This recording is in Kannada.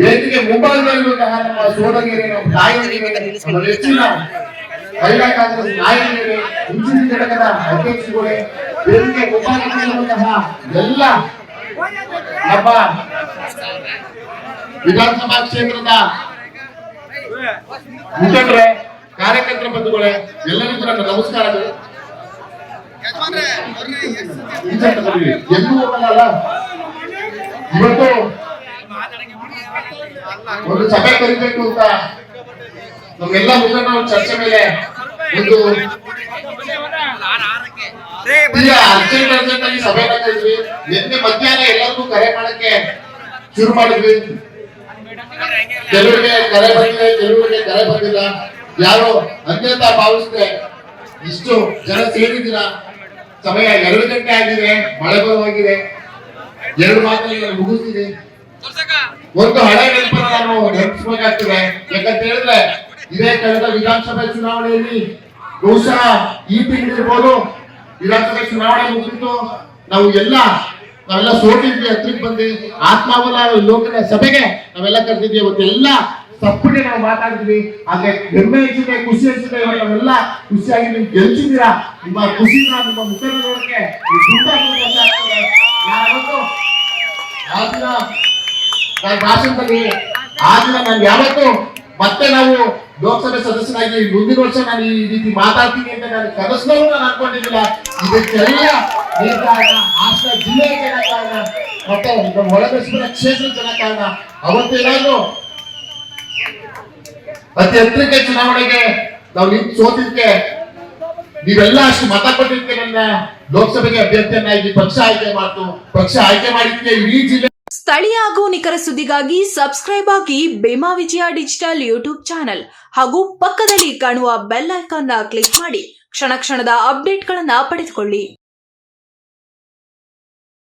ವೇದಿಕೆ ಮುಂಭಾಗದಲ್ಲಿರುವಂತಹ ನಮ್ಮ ಸೋದರಿಯರೇ, ನಮ್ಮ ತಾಯಿಯರಿಗೆ, ನಮ್ಮ ನೆಚ್ಚಿನ ಮಹಿಳಾ ಕಾಂಗ್ರೆಸ್ ನಾಯಕರಿಗೆ, ಹಿಂದುಳಿದ ಘಟಕದ ಅಧ್ಯಕ್ಷರುಗಳೇ, ವೇದಿಕೆ ಮುಂಭಾಗದಲ್ಲಿರುವಂತಹ ಎಲ್ಲ ನಮ್ಮ ವಿಧಾನಸಭಾ ಕ್ಷೇತ್ರದ ಮುಖಂಡರೇ, ಕಾರ್ಯಕರ್ತರ ಬಂಧುಗಳೇ, ಎಲ್ಲರಿಗೂ ನನ್ನ ನಮಸ್ಕಾರಗಳು. ಎಲ್ಲೂ ಹೋಗಲ್ಲ, ಇವತ್ತು ಒಂದು ಸಭೆ ಕರಿಬೇಕು ಅಂತ ನಮ್ಮೆಲ್ಲ ಮುಖಂಡರು ಚರ್ಚೆ ಮೇಲೆ ಒಂದು ಅರ್ಜೆಂಟ್ ಆಗಿ ಸಭೆ ಕರೆದ್ವಿ. ನಿನ್ನೆ ಮಧ್ಯಾಹ್ನ ಎಲ್ಲರಿಗೂ ಕರೆ ಮಾಡಕ್ಕೆ ಶುರು ಮಾಡಿದ್ವಿ. ಕೆಲವರಿಗೆ ಕರೆ ಬಂದಿದೆ, ಕೆಲವರಿಗೆ ಕರೆ ಬಂದಿಲ್ಲ. ಯಾರೋ ಅನ್ಯತಾ ಭಾವಿಸಿದೆ. ಇಷ್ಟು ಜನ ಸೇರಿದ್ದೀರಾ. ಸಮಯ 2 ಗಂಟೆ ಆಗಿದೆ, ಮಳೆ ಬರುವಾಗಿದೆ. 2 ಮಾತಲ್ಲಿ ನಾನು ಮುಗಿಸ್ತೀನಿ. ಒಂದು ಹಳೆ ನೆನಪನ್ನು ನಾನು ನೆನಪಿಸಬೇಕಾಗ್ತದೆ. ಯಾಕಂತ ಹೇಳಿದ್ರೆ ಇದೇ ಕಳೆದ ವಿಧಾನಸಭೆ ಚುನಾವಣೆಯಲ್ಲಿ ಬಹುಶಃ ಈ ತಿಂಗಳಿರ್ಬೋದು, ವಿಧಾನಸಭೆ ಚುನಾವಣೆ ಮುಗಿದಿತ್ತು. ನಾವೆಲ್ಲ ಸೋತಿದ್ವಿ. ಹತ್ರಕ್ಕೆ ಬಂದು ಆತ್ಮಾವಲ ಲೋಕದ ಸಭೆಗೆ ನಾವೆಲ್ಲ ಕರೆದಿದ್ವಿ. ಇವತ್ತೆಲ್ಲ ತಪ್ಪುಗೆ ನಾವು ಮಾತಾಡಿದ್ವಿ. ಆದ್ರೆ ಹೆಮ್ಮೆ ಹೆಚ್ಚಿದೆ, ಖುಷಿ ಹೆಚ್ಚಿದೆ. ನಾವೆಲ್ಲ ಖುಷಿಯಾಗಿ ನೀವು ಗೆಲ್ಸಿದ್ದೀರಾ. ನಿಮ್ಮ ಖುಷಿನ ನಿಮ್ಮ ಮುಖದ ನೋಡಕ್ಕೆ ತುಂಬಾ ಖುಷಿ ಆಗ್ತದೆ. ನಾನು ಭಾಷಣದಲ್ಲಿ ನಾನು ಯಾವತ್ತು ಮತ್ತೆ ನಾವು ಲೋಕಸಭೆ ಸದಸ್ಯರಾಗಿ ಮುಂದಿನ ವರ್ಷ ನಾನು ಈ ರೀತಿ ಮಾತಾಡ್ತೀನಿ ಅಂತ ನಾನು ಕನಸಿನಲ್ಲೂ ನಾನು ಅನ್ಕೊಂಡಿದ್ದಿಲ್ಲ. ಇದಕ್ಕೆಲ್ಲ ಕಾರಣ ಹಾಸನ ಜಿಲ್ಲೆಯ ಜನ ಕಾರಣ, ಮತ್ತೆ ಒಳಬೆಸರ ಕ್ಷೇತ್ರದ ಜನ ಕಾರಣ. ಅವತ್ತೇನಾದ್ರು ಅತಿ ಹತ್ತಿರಕ್ಕೆ ಚುನಾವಣೆಗೆ ನಾವು ನಿಂತು ಸೋತಿದ್ಕೆ ನೀವೆಲ್ಲ ಅಷ್ಟು ಮತ ಕೊಟ್ಟಿದ್ಕೆ ನನ್ನ ಲೋಕಸಭೆಗೆ ಅಭ್ಯರ್ಥಿಯನ್ನಾಗಿ ಪಕ್ಷ ಆಯ್ಕೆ ಮಾಡಿದ್ಕೆ ಇಡೀ ಜಿಲ್ಲೆ. ಸ್ಥಳೀಯ ಹಾಗೂ ನಿಖರ ಸುದ್ದಿಗಾಗಿ ಸಬ್ಸ್ಕ್ರೈಬ್ ಆಗಿ ಬೇಮಾ ವಿಜಯ ಡಿಜಿಟಲ್ ಯೂಟ್ಯೂಬ್ ಚಾನೆಲ್ ಹಾಗೂ ಪಕ್ಕದಲ್ಲಿ ಕಾಣುವ ಬೆಲ್ ಐಕಾನ್ ಕ್ಲಿಕ್ ಮಾಡಿ ಕ್ಷಣ ಕ್ಷಣದ ಅಪ್ಡೇಟ್ಗಳನ್ನು ಪಡೆದುಕೊಳ್ಳಿ.